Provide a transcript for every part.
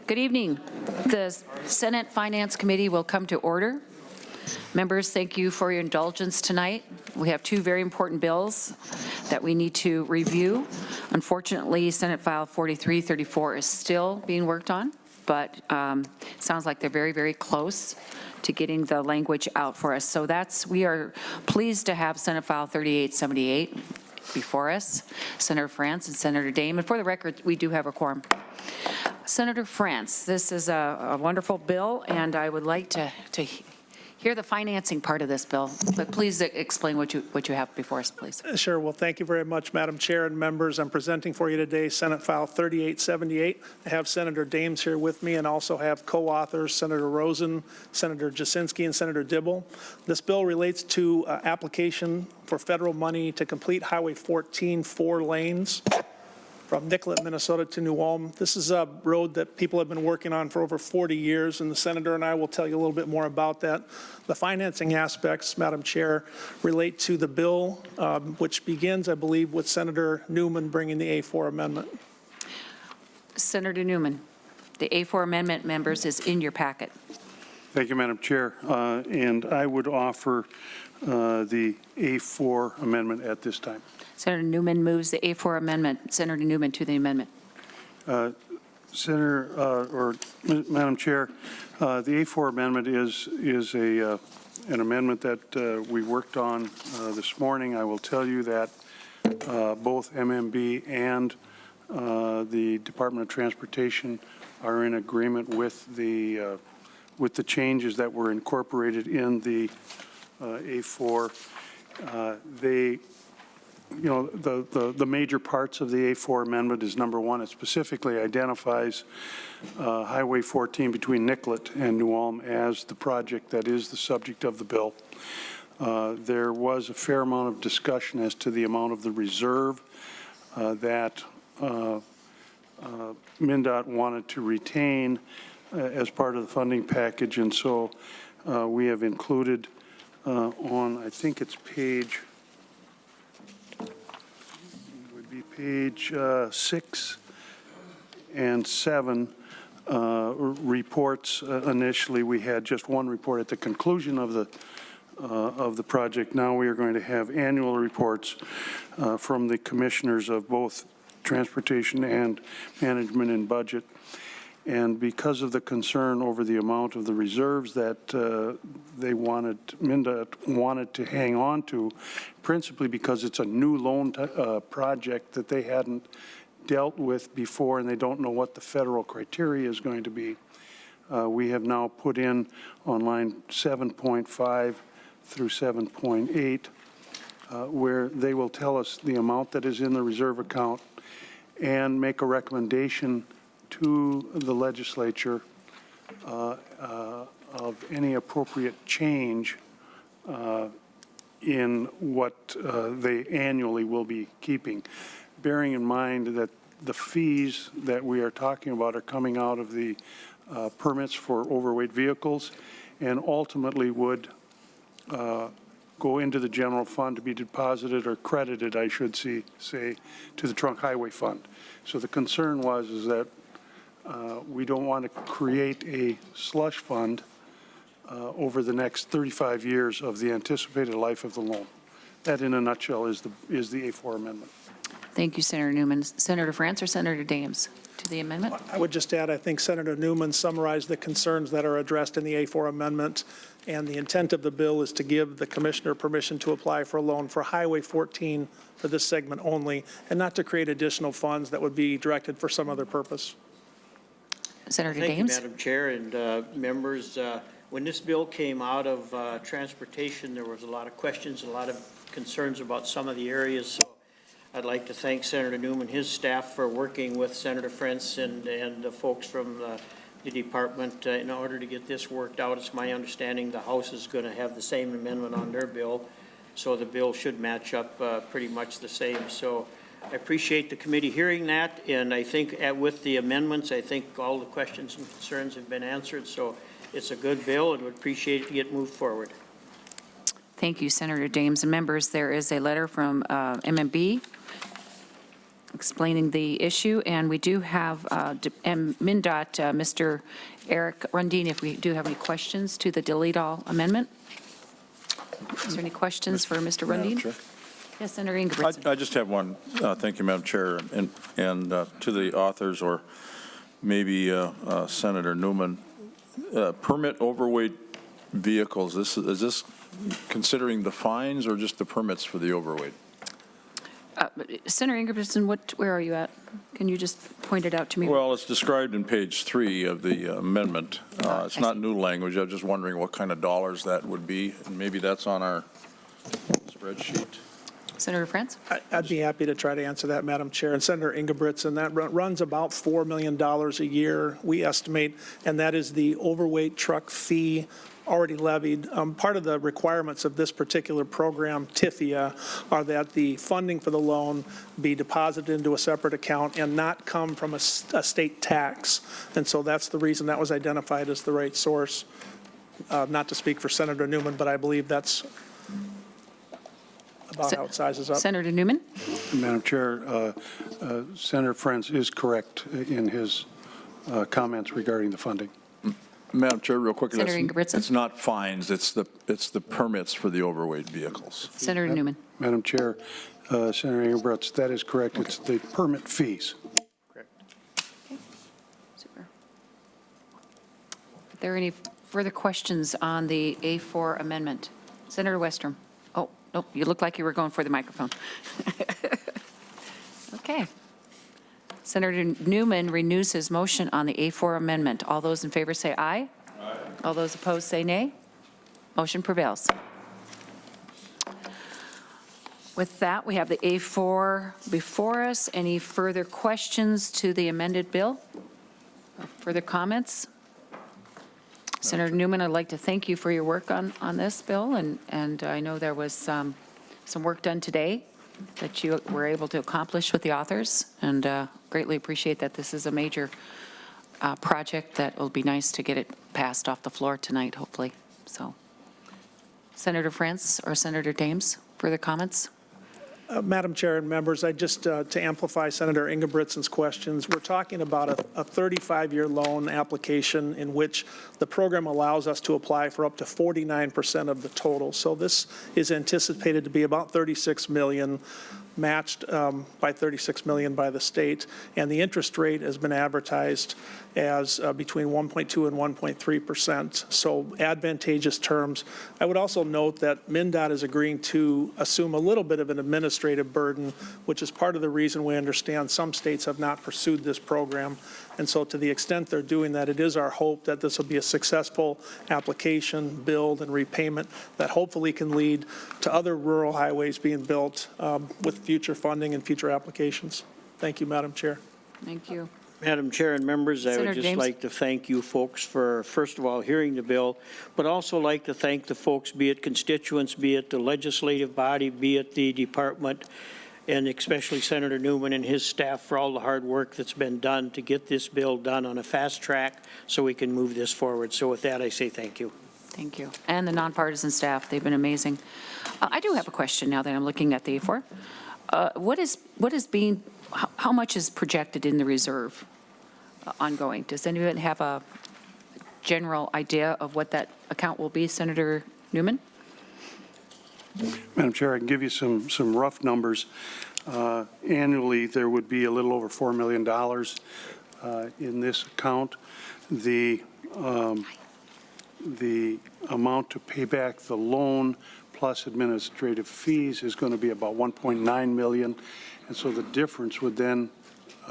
Good evening. The Senate Finance Committee will come to order. Members, thank you for your indulgence tonight. We have two very important bills that we need to review. Unfortunately, Senate File 4334 is still being worked on, but it sounds like they're very, very close to getting the language out for us. So we are pleased to have Senate File 3878 before us, Senator France and Senator Dame. And for the record, we do have a quorum. Senator France, this is a wonderful bill, and I would like to hear the financing part of this bill, but please explain what you have before us, please. Sure. Well, thank you very much, Madam Chair and members. I'm presenting for you today Senate File 3878. I have Senator Dames here with me and also have co-authors Senator Rosen, Senator Jasinski, and Senator Dibble. This bill relates to application for federal money to complete Highway 14 4 lanes from Nicollet, Minnesota to New Ulm. This is a road that people have been working on for over 40 years, and the Senator and I will tell you a little bit more about that. The financing aspects, Madam Chair, relate to the bill, which begins, I believe, with Senator Newman bringing the A4 amendment. Senator Newman, the A4 amendment, members, is in your packet. Thank you, Madam Chair. And I would offer the A4 amendment at this time. Senator Newman moves the A4 amendment. Senator Newman to the amendment. Madam Chair, the A4 amendment is an amendment that we worked on this morning. I will tell you that both MMB and the Department of Transportation are in agreement with the changes that were incorporated in the A4. The major parts of the A4 amendment is, number one, it specifically identifies Highway 14 between Nicollet and New Ulm as the project that is the subject of the bill. There was a fair amount of discussion as to the amount of the reserve that MnDOT wanted to retain as part of the funding package, and so we have included on, I think it's page 6 and 7 reports. Initially, we had just one report at the conclusion of the project. Now we are going to have annual reports from the commissioners of both transportation and management and budget. And because of the concern over the amount of the reserves that MnDOT wanted to hang on to, principally because it's a new loan project that they hadn't dealt with before and they don't know what the federal criteria is going to be, we have now put in on line 7.5 through 7.8, where they will tell us the amount that is in the reserve account and make a recommendation to the legislature of any appropriate change in what they annually will be keeping, bearing in mind that the fees that we are talking about are coming out of the permits for overweight vehicles and ultimately would go into the general fund to be deposited or credited, I should say, to the Trunk Highway Fund. So the concern is that we don't want to create a slush fund over the next 35 years of the anticipated life of the loan. That, in a nutshell, is the A4 amendment. Thank you, Senator Newman. Senator France or Senator Dames to the amendment? I would just add, I think Senator Newman summarized the concerns that are addressed in the A4 amendment, and the intent of the bill is to give the commissioner permission to apply for a loan for Highway 14 for this segment only, and not to create additional funds that would be directed for some other purpose. Senator Thank Dames. you, Madam Chair and members. When this bill came out of transportation, there was a lot of questions, a lot of concerns about some of the areas. So I'd like to thank Senator Newman and his staff for working with Senator France and the folks from the department in order to get this worked out. It's my understanding the House is going to have the same amendment on their bill, so the bill should match up pretty much the same. So I appreciate the committee hearing that, and I think with the amendments, I think all the questions and concerns have been answered. So it's a good bill, and would appreciate it to get moved forward. Thank you, Senator Dames. And members, there is a letter from MMB explaining the issue, and we do have MnDOT, Mr. Eric Rundin, if we do have any questions to the delete all amendment. Is there any questions for Mr. Madam Rundin? Chair. Yes, Senator Ingebrigtsen. I just have one. Thank you, Madam Chair, and to the authors, or maybe Senator Newman. Permit overweight vehicles, is this considering the fines or just the permits for the overweight? Senator Ingebrigtsen, where are you at? Can you just point it out to me? Well, it's described in page 3 of the amendment. It's not new language. I was just wondering what kind of dollars that would be, and maybe that's on our spreadsheet. Senator France? I'd be happy to try to answer that, Madam Chair. And Senator Ingebrigtsen, that runs about $4 million a year, we estimate, and that is the overweight truck fee already levied. Part of the requirements of this particular program, TIFIA, are that the funding for the loan be deposited into a separate account and not come from a state tax. And so that's the reason that was identified as the right source. Not to speak for Senator Newman, but I believe that's about how it sizes up. Senator Newman? Madam Chair, Senator Friends is correct in his comments regarding the funding. Madam Chair, real quick. Senator Ingebrigtsen? It's not fines, it's the permits for the overweight vehicles. Senator Newman? Madam Chair, Senator Ingebrigtsen, that is correct. It's the permit fees. Super. Are there any further questions on the A4 amendment? Senator Westrom? Oh, nope, you look like you were going for the microphone. Okay. Senator Newman renews his motion on the A4 amendment. All those in favor say aye. Aye. All those opposed say nay. Motion prevails. With that, we have the A4 before us. Any further questions to the amended bill? Or further comments? Senator Newman, I'd like to thank you for your work on this bill, and I know there was some work done today that you were able to accomplish with the authors, and greatly appreciate that. This is a major project that will be nice to get it passed off the floor tonight, hopefully. So, Senator France or Senator Dames, further comments? Madam Chair and members, I just, to amplify Senator Ingebrigtsen's questions, we're talking about a 35-year loan application in which the program allows us to apply for up to 49% of the total. So this is anticipated to be about $36 million, matched by $36 million by the state, and the interest rate has been advertised as between 1.2 and 1.3%, so advantageous terms. I would also note that MnDOT is agreeing to assume a little bit of an administrative burden, which is part of the reason we understand some states have not pursued this program. And so to the extent they're doing that, it is our hope that this will be a successful application, build, and repayment that hopefully can lead to other rural highways being built with future funding and future applications. Thank you, Madam Chair. Thank you. Madam Chair and members, I Senator would just James? like to thank you folks for, first of all, hearing the bill, but also like to thank the folks, be it constituents, be it the legislative body, be it the department, and especially Senator Newman and his staff for all the hard work that's been done to get this bill done on a fast track so we can move this forward. So with that, I say thank you. Thank you. And the nonpartisan staff, they've been amazing. I do have a question now that I'm looking at the A4. How much is projected in the reserve ongoing? Does anyone have a general idea of what that account will be, Senator Newman? Madam Chair, I can give you some rough numbers. Annually, there would be a little over $4 million in this account. The amount to pay back the loan plus administrative fees is going to be about $1.9 million. And so the difference would then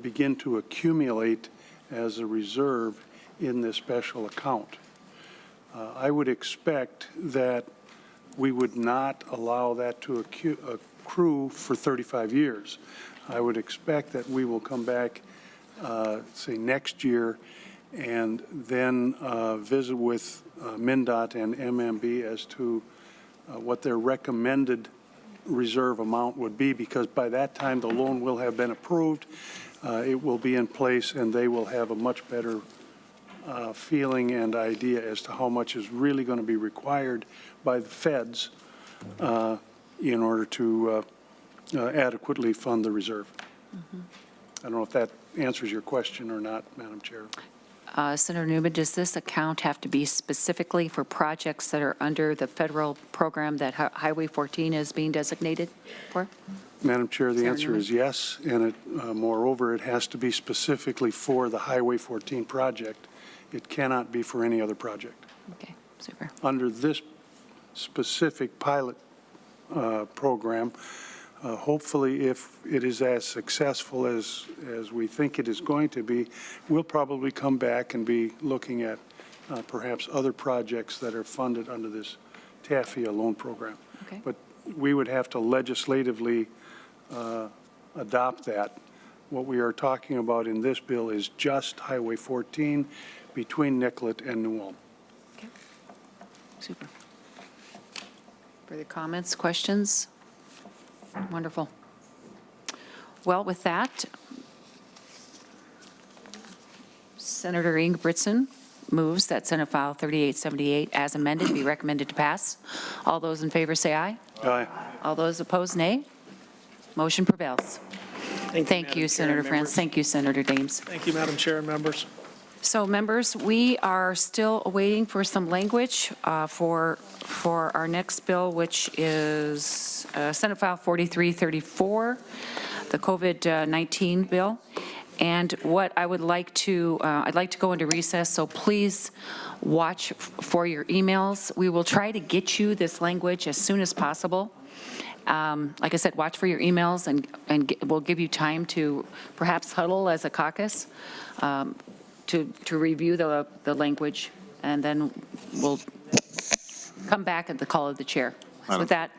begin to accumulate as a reserve in this special account. I would expect that we would not allow that to accrue for 35 years. I would expect that we will come back, say, next year and then visit with MnDOT and MMB as to what their recommended reserve amount would be, because by that time the loan will have been approved, it will be in place, and they will have a much better feeling and idea as to how much is really going to be required by the feds in order to adequately fund the reserve. I don't know if that answers your question or not, Madam Chair. Senator Newman, does this account have to be specifically for projects that are under the federal program that Highway 14 is being designated for? Madam Chair, the Senator answer Newman? is yes, and moreover, it has to be specifically for the Highway 14 project. It cannot be for any other project. Okay, super. Under this specific pilot program, hopefully, if it is as successful as we think it is going to be, we'll probably come back and be looking at perhaps other projects that are funded under this TAFIA loan program. Okay. But we would have to legislatively adopt that. What we are talking about in this bill is just Highway 14 between Nicollet and New Ulm. Okay, super. Further comments, questions? Wonderful. Well, with that, Senator Ingebrigtsen moves that Senate File 3878 as amended be recommended to pass. All those in favor say aye. Aye. All those opposed, nay. Motion prevails. Thank Madam you, Chair Senator and France. members. Thank you, Senator Dames. Thank you, Madam Chair and members. So, members, we are still waiting for some language for our next bill, which is Senate File 4334, the COVID-19 bill. And what I would like to, I'd like to go into recess, so please watch for your emails. We will try to get you this language as soon as possible. Like I said, watch for your emails, and we'll give you time to perhaps huddle as a caucus to review the language, and then we'll come back at the call of the chair. So with that,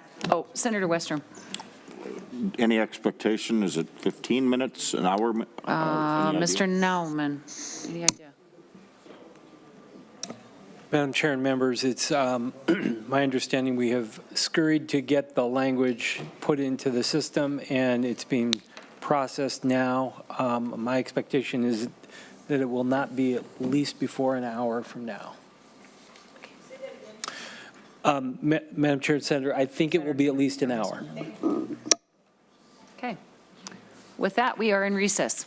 Senator Westrom. Any expectation? Is it 15 minutes, an hour? Mr. Nauman, any idea? Madam Chair and members, it's my understanding we have scurried to get the language put into the system, and it's being processed now. My expectation is that it will not be at least before an hour from now. Madam Chair and Senator, I think it will be at least an hour. Okay. With that, we are in recess.